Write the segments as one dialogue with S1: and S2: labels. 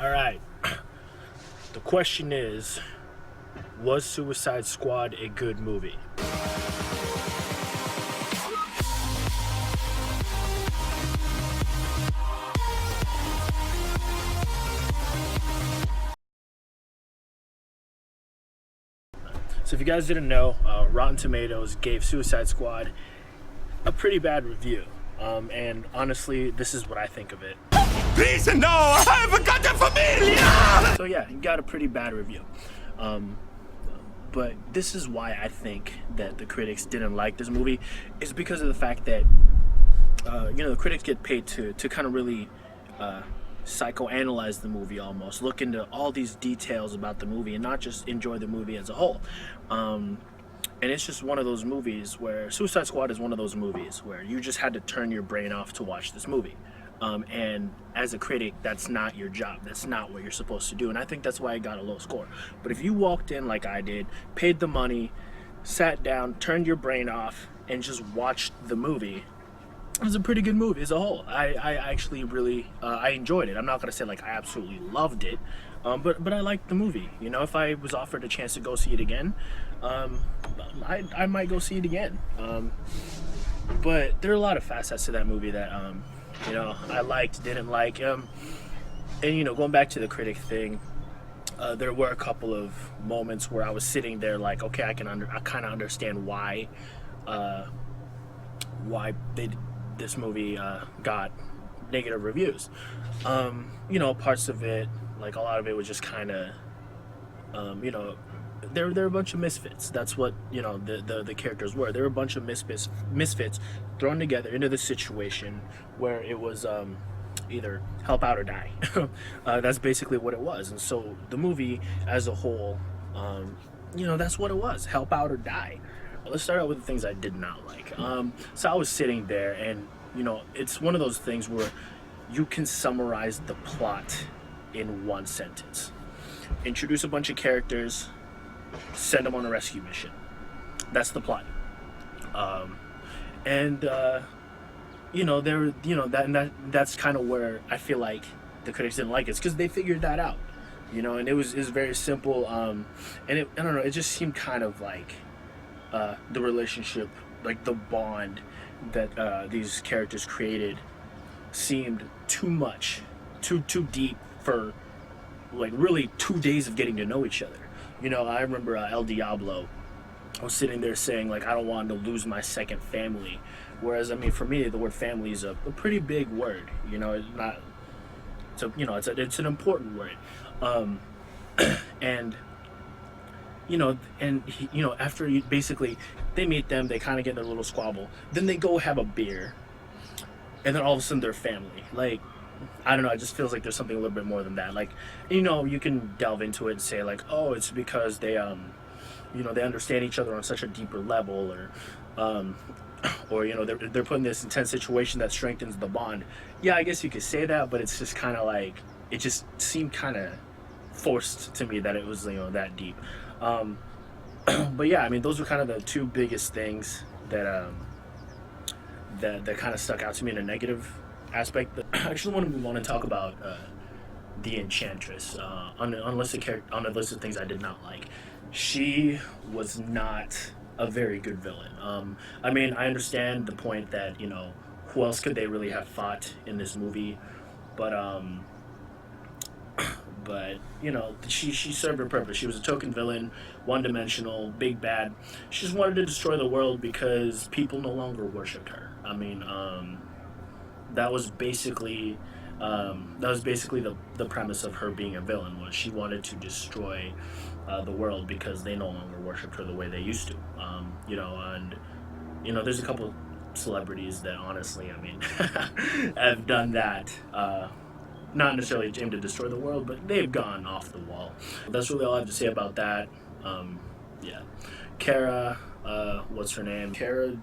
S1: All right. The question is, was Suicide Squad a good movie? So if you guys didn't know, Rotten Tomatoes gave Suicide Squad a pretty bad review. And honestly, this is what I think of it.
S2: Please no, I forgot the familia!
S1: So yeah, you got a pretty bad review. But this is why I think that the critics didn't like this movie. It's because of the fact that, the critics get paid to kind of really psychoanalyze the movie almost, look into all these details about the movie and not just enjoy the movie as a whole. And it's just one of those movies where Suicide Squad is one of those movies where you just had to turn your brain off to watch this movie. And as a critic, that's not your job. That's not what you're supposed to do. And I think that's why I got a low score. But if you walked in like I did, paid the money, sat down, turned your brain off, and just watched the movie, it was a pretty good movie as a whole. I actually really I enjoyed it. I'm not gonna say like I absolutely loved it, but I liked the movie. You know, if I was offered a chance to go see it again, I might go see it again. But there are a lot of facets to that movie that I liked, didn't like. And going back to the critic thing, there were a couple of moments where I was sitting there like, okay, I kind of understand why this movie got negative reviews. Parts of it, like a lot of it was just kind of, they're a bunch of misfits. That's what the characters were. They were a bunch of misfits thrown together into the situation where it was either help out or die. That's basically what it was. And so the movie as a whole, that's what it was: help out or die. Let's start out with the things I did not like. So I was sitting there, and it's one of those things where you can summarize the plot in one sentence. Introduce a bunch of characters, send them on a rescue mission. That's the plot. That's kind of where I feel like the critics didn't like it, because they figured that out. And it was very simple. And I don't know, it just seemed kind of like the relationship, like the bond that these characters created, seemed too much, too deep for like really 2 days of getting to know each other. I remember El Diablo was sitting there saying like, I don't want to lose my second family. Whereas, I mean, for me, the word family is a pretty big word. It's not. So it's an important word. After basically they meet them, they kind of get in their little squabble. Then they go have a beer, and then all of a sudden they're family. Like, I don't know, it just feels like there's something a little bit more than that. Like, you can delve into it and say like, oh, it's because they they understand each other on such a deeper level, or they're put in this intense situation that strengthens the bond. Yeah, I guess you could say that, but it's just kind of like, it just seemed kind of forced to me that it was that deep. But yeah, I mean, those were kind of the two biggest things that that kind of stuck out to me in a negative aspect. But I actually want to move on and talk about the Enchantress. On the list of things I did not like, she was not a very good villain. I mean, I understand the point that who else could they really have fought in this movie, but she served her purpose. She was a token villain, one-dimensional, big bad. She just wanted to destroy the world because people no longer worshipped her. I mean, that was basically the premise of her being a villain, was she wanted to destroy the world because they no longer worshipped her the way they used to. There's a couple celebrities that honestly, I mean, have done that. Not necessarily aimed to destroy the world, but they've gone off the wall. That's really all I have to say about that. Yeah. Cara, what's her name? Cara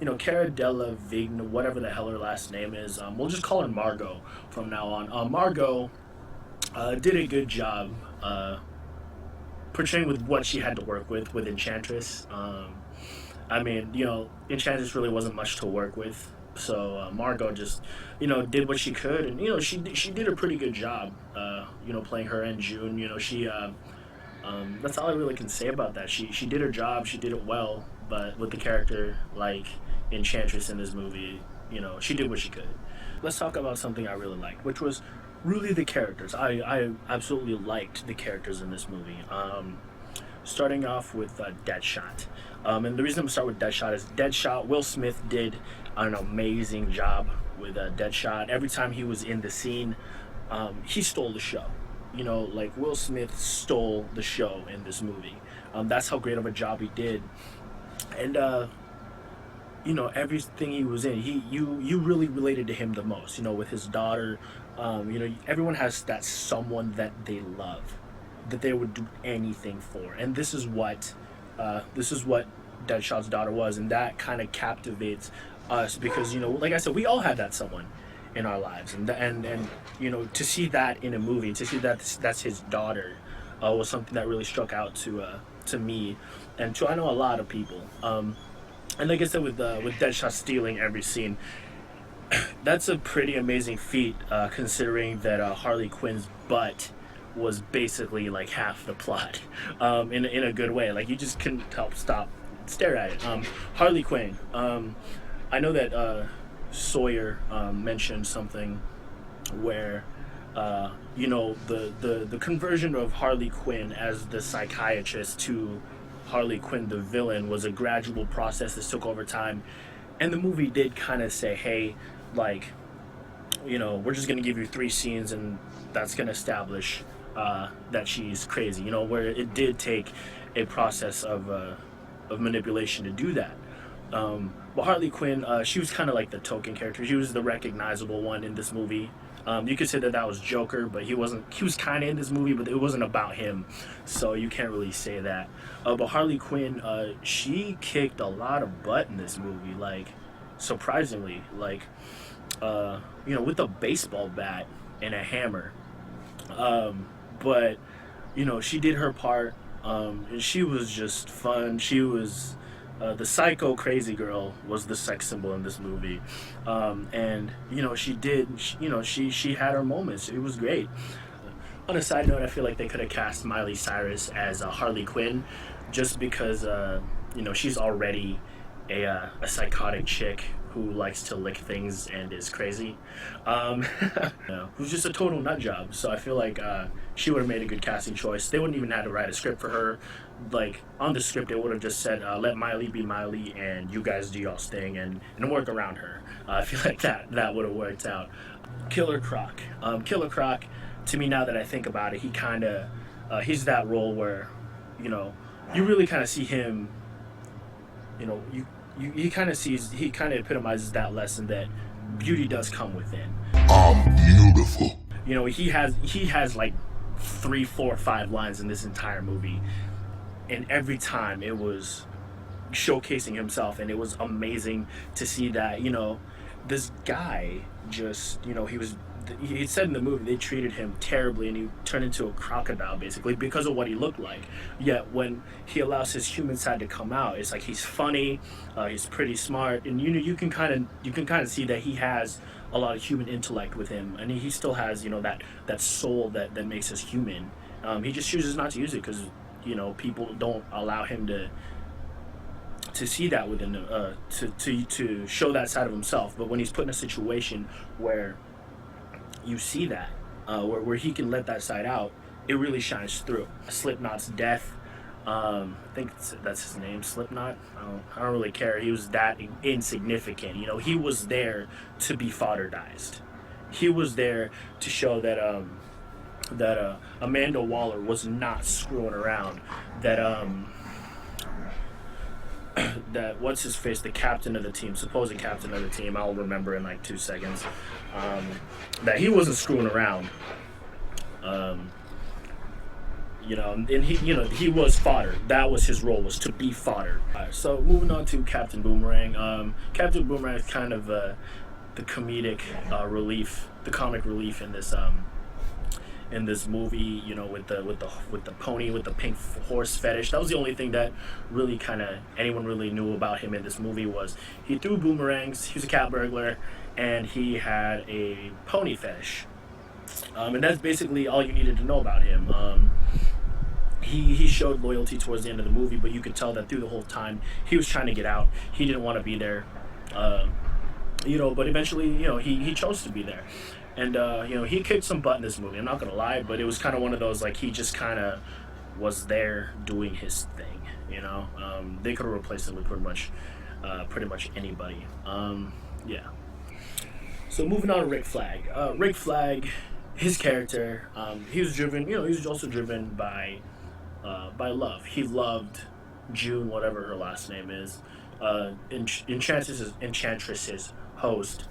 S1: Delevingne, whatever the hell her last name is. We'll just call her Margot from now on. Margot did a good job portraying with what she had to work with Enchantress. I mean, Enchantress really wasn't much to work with. So Margot just, did what she could, and she did a pretty good job. Playing her and June. That's all I really can say about that. She did her job. She did it well. But with the character like Enchantress in this movie, she did what she could. Let's talk about something I really liked, which was really the characters. I absolutely liked the characters in this movie. Starting off with Deadshot. And the reason I'm going to start with Deadshot is Deadshot, Will Smith did an amazing job with Deadshot. Every time he was in the scene, he stole the show. Like Will Smith stole the show in this movie. That's how great of a job he did. And, everything he was in, you really related to him the most, with his daughter. Everyone has that someone that they love, that they would do anything for. And this is what Deadshot's daughter was. And that kind of captivates us because, like I said, we all had that someone in our lives. And to see that in a movie, to see that that's his daughter, was something that really struck out to me and to I know a lot of people. And like I said, with Deadshot stealing every scene, that's a pretty amazing feat, considering that Harley Quinn's butt was basically like half the plot, in a good way. Like you just couldn't stare at it. Harley Quinn. I know that Sawyer mentioned something where the conversion of Harley Quinn as the psychiatrist to Harley Quinn the villain was a gradual process that took over time. And the movie did kind of say, hey, like, we're just going to give you 3 scenes and that's going to establish that she's crazy, where it did take a process of manipulation to do that. But Harley Quinn, she was kind of like the token character. She was the recognizable one in this movie. You could say that was Joker, but he wasn't. He was kind of in this movie, but it wasn't about him, so you can't really say that. But Harley Quinn, she kicked a lot of butt in this movie, like surprisingly, like with a baseball bat and a hammer. But she did her part, and she was just fun. She was. The psycho crazy girl was the sex symbol in this movie, and she had her moments. It was great. On a side note, I feel like they could have cast Miley Cyrus as Harley Quinn, just because she's already a psychotic chick who likes to lick things and is crazy, who's just a total nut job. So I feel like she would have made a good casting choice. They wouldn't even have to write a script for her. Like on the script, they would have just said, "Let Miley be Miley, and you guys do y'all's thing, and work around her." I feel like that would have worked out. Killer Croc. Killer Croc, to me, now that I think about it, he's that role where, you really kind of see him. He kind of epitomizes that lesson that beauty does come within.
S2: I'm beautiful.
S1: He has like 3, 4, 5 lines in this entire movie. And every time it was showcasing himself, and it was amazing to see that, this guy just, he said in the movie they treated him terribly and he turned into a crocodile basically because of what he looked like. Yet when he allows his human side to come out, it's like he's funny, he's pretty smart, and you can kind of see that he has a lot of human intellect with him, and he still has that soul that makes us human. He just chooses not to use it because people don't allow him to see that within to show that side of himself. But when he's put in a situation where you see that, where he can let that side out, it really shines through. Slipknot's death, I think that's his name, Slipknot. I don't really care. He was that insignificant. He was there to be fodderdized. He was there to show that Amanda Waller was not screwing around. That what's his face, the captain of the team, supposed captain of the team, I'll remember in like 2 seconds, that he wasn't screwing around. And he was fodder. That was his role, was to be fodder. So moving on to Captain Boomerang. Captain Boomerang is kind of the comedic relief, the comic relief in this in this movie. You know, with the pony with the pink horse fetish. That was the only thing that really kind of anyone really knew about him in this movie was he threw boomerangs. He was a cat burglar, and he had a pony fetish. And that's basically all you needed to know about him. He showed loyalty towards the end of the movie, but you could tell that through the whole time he was trying to get out. He didn't want to be there, but eventually, he chose to be there, and he kicked some butt in this movie. I'm not gonna lie, but it was kind of one of those like he just kind of was there doing his thing. They could have replaced him with pretty much anybody. Yeah. So moving on to Rick Flag. Rick Flag, his character, he was driven. He was also driven by love. He loved June, whatever her last name is, Enchantress's host.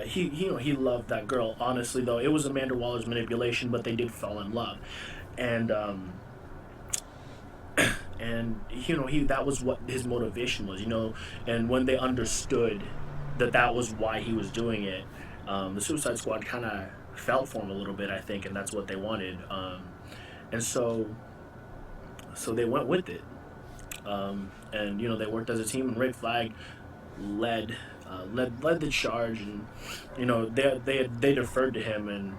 S1: He loved that girl. Honestly, though, it was Amanda Waller's manipulation, but they did fall in love, and that was what his motivation was. And when they understood that was why he was doing it, the Suicide Squad kind of felt for him a little bit, I think, and that's what they wanted. And so they went with it, and they worked as a team. And Rick Flag led the charge, and they deferred to him, and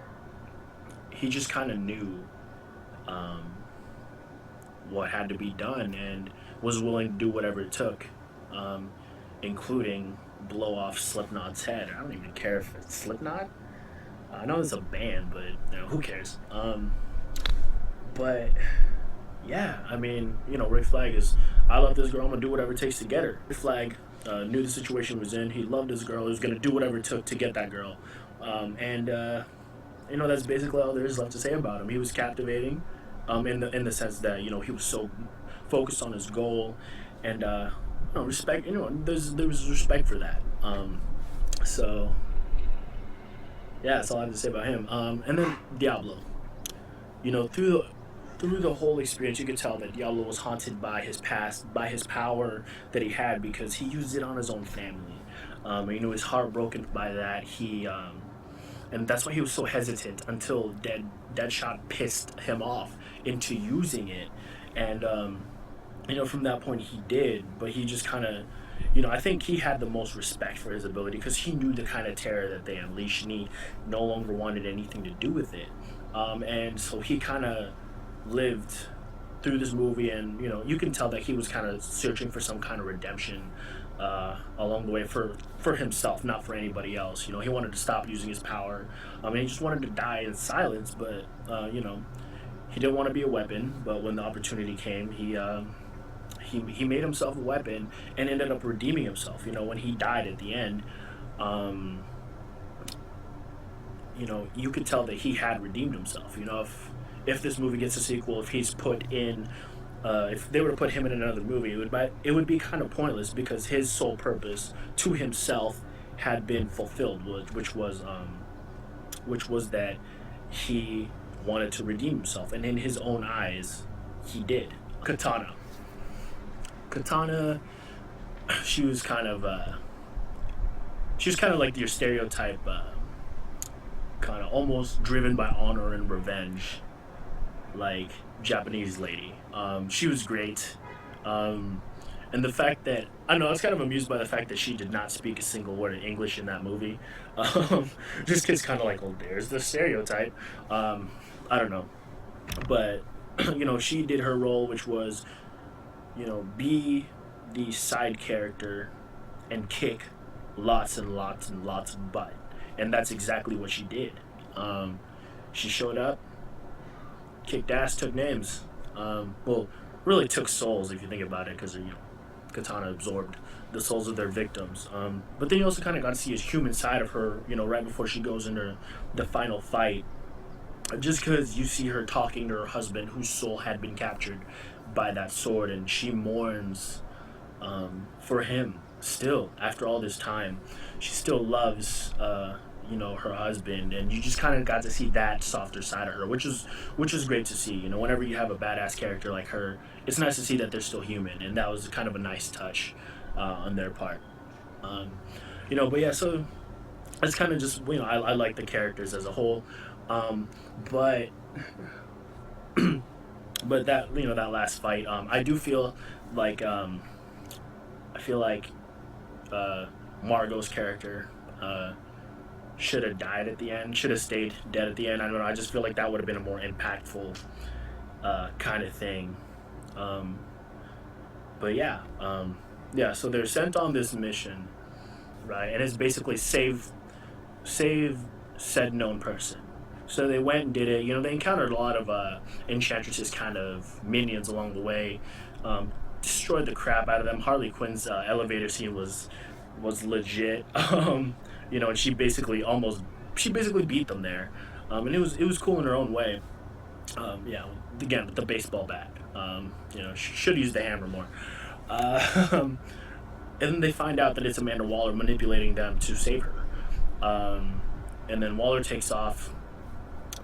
S1: he just kind of knew what had to be done, and was willing to do whatever it took, including blow off Slipknot's head. I don't even care if it's Slipknot. I know it's a band, but who cares? But yeah, I mean, Rick Flag is, I love this girl, I'm gonna do whatever it takes to get her. Rick Flag knew the situation was in. He loved his girl. He was gonna do whatever it took to get that girl. And that's basically all there is left to say about him. He was captivating, in the sense that he was so focused on his goal, and respect. There was respect for that. So yeah, that's all I have to say about him. And then Diablo. Through the whole experience, you could tell that Diablo was haunted by his past, by his power that he had, because he used it on his own family. He was heartbroken by that. And that's why he was so hesitant until Deadshot pissed him off into using it. And from that point he did, but he just kind of, I think he had the most respect for his ability, because he knew the kind of terror that they unleashed, and he no longer wanted anything to do with it. And so he kind of lived through this movie, and you can tell that he was kind of searching for some kind of redemption along the way for himself, not for anybody else. He wanted to stop using his power, and he just wanted to die in silence. But he didn't want to be a weapon. But when the opportunity came, he made himself a weapon and ended up redeeming himself. When he died at the end, you could tell that he had redeemed himself. If this movie gets a sequel, if he's put in, if they were to put him in another movie, it would be kind of pointless, because his sole purpose to himself had been fulfilled, which was that he wanted to redeem himself, and in his own eyes, he did. Katana, she was kind of like your stereotype, kind of almost driven by honor and revenge, like Japanese lady. She was great, and the fact that I was kind of amused by the fact that she did not speak a single word in English in that movie, just because kind of like, well, there's the stereotype. I don't know, but she did her role, which was be the side character and kick lots and lots and lots of butt, and that's exactly what she did. She showed up, kicked ass, took names. Well, really took souls if you think about it, because Katana absorbed the souls of their victims. But then you also kind of got to see his human side of her, right before she goes into the final fight. Just because you see her talking to her husband, whose soul had been captured by that sword, and she mourns for him still after all this time. She still loves her husband, and you just kind of got to see that softer side of her, which is great to see. Whenever you have a badass character like her, it's nice to see that they're still human, and that was kind of a nice touch on their part. But yeah, so it's kind of just I like the characters as a whole. But but that, that last fight, I do feel like I feel like Margot's character should have died at the end, should have stayed dead at the end. I don't know. I just feel like that would have been a more impactful kind of thing. Um, but yeah, yeah. So they're sent on this mission, right? And it's basically save said known person. So they went and did it. They encountered a lot of Enchantress's kind of minions along the way. Destroyed the crap out of them. Harley Quinn's elevator scene was legit. And she basically beat them there. And it was cool in her own way. Yeah, again with the baseball bat. She should use the hammer more. And then they find out that it's Amanda Waller manipulating them to save her. And then Waller takes off,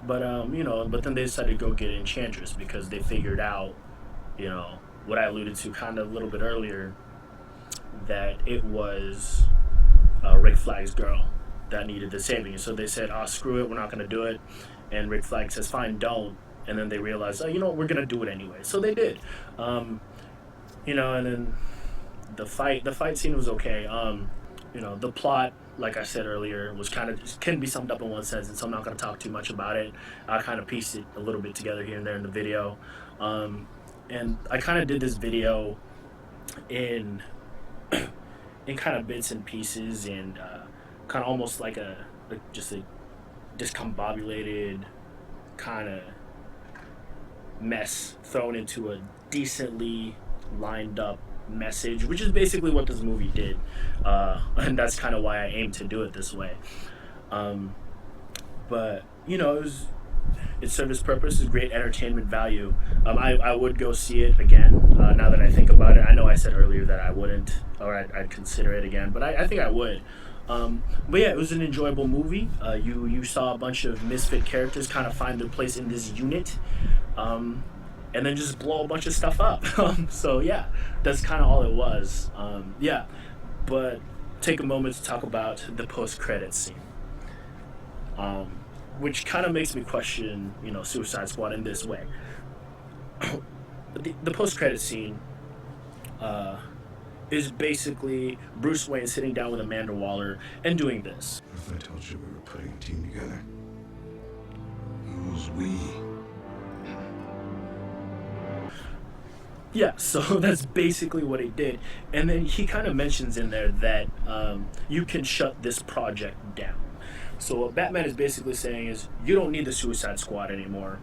S1: but then they decided to go get Enchantress because they figured out, what I alluded to kind of a little bit earlier, that it was Rick Flag's girl that needed the saving. So they said, "Oh, screw it, we're not going to do it." And Rick Flag says, "Fine, don't." And then they realized, "Oh, you know what, we're going to do it anyway." So they did. And then the fight scene was okay. The plot, like I said earlier, was can be summed up in one sentence, so I'm not going to talk too much about it. I kind of pieced it a little bit together here and there in the video. And I kind of did this video in kind of bits and pieces, and kind of almost like just a discombobulated kind of mess thrown into a decently lined up message, which is basically what this movie did, and that's kind of why I aimed to do it this way. But it served its purpose. It's great entertainment value. I would go see it again. Now that I think about it, I know I said earlier that I wouldn't, or I'd consider it again, but I think I would. But yeah, it was an enjoyable movie. You saw a bunch of misfit characters kind of find their place in this unit, and then just blow a bunch of stuff up. So yeah, that's kind of all it was. Yeah, but take a moment to talk about the post-credits scene, which kind of makes me question, Suicide Squad in this way. The post-credits scene is basically Bruce Wayne sitting down with Amanda Waller and doing this.
S3: If I told you we were putting a team together, who's we?
S1: Yeah, so that's basically what he did. And then he kind of mentions in there that you can shut this project down. So what Batman is basically saying is, you don't need the Suicide Squad anymore.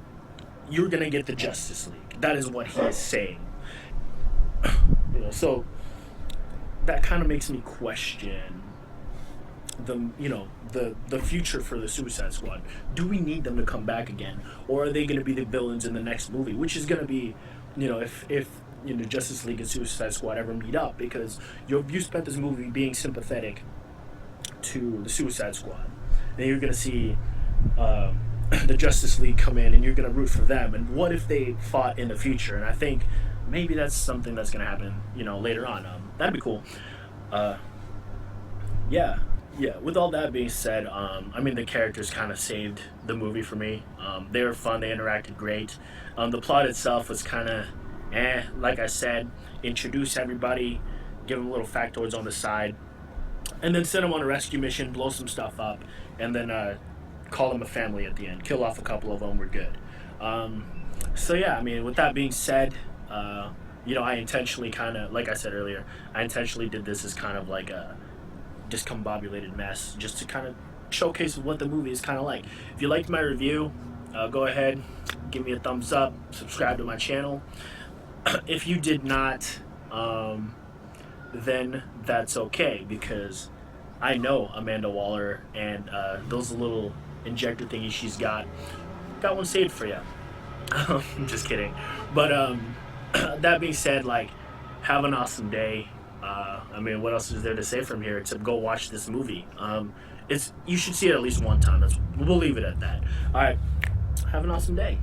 S1: You're going to get the Justice League. That is what he is saying. So that kind of makes me question the future for the Suicide Squad. Do we need them to come back again? Or are they going to be the villains in the next movie? Which is going to be, if Justice League and Suicide Squad ever meet up, because you spent this movie being sympathetic to the Suicide Squad. Then you're going to see the Justice League come in, and you're going to root for them. And what if they fought in the future? And I think maybe that's something that's going to happen, later on. That'd be cool. Yeah. With all that being said, the characters kind of saved the movie for me. They were fun. They interacted great. The plot itself was kind of like I said, introduce everybody, give them little factoids on the side, and then send them on a rescue mission, blow some stuff up, and then call them a family at the end. Kill off a couple of them, we're good. So yeah, with that being said, I intentionally kind of, like I said earlier, I intentionally did this as kind of like a discombobulated mess, just to kind of showcase what the movie is kind of like. If you liked my review, go ahead, give me a thumbs up, subscribe to my channel. If you did not, then that's okay, because I know Amanda Waller, and those little injector thingies she's got one saved for you. I'm just kidding. But that being said, have an awesome day. What else is there to say from here except go watch this movie? You should see it at least one time. We'll leave it at that. All right, have an awesome day.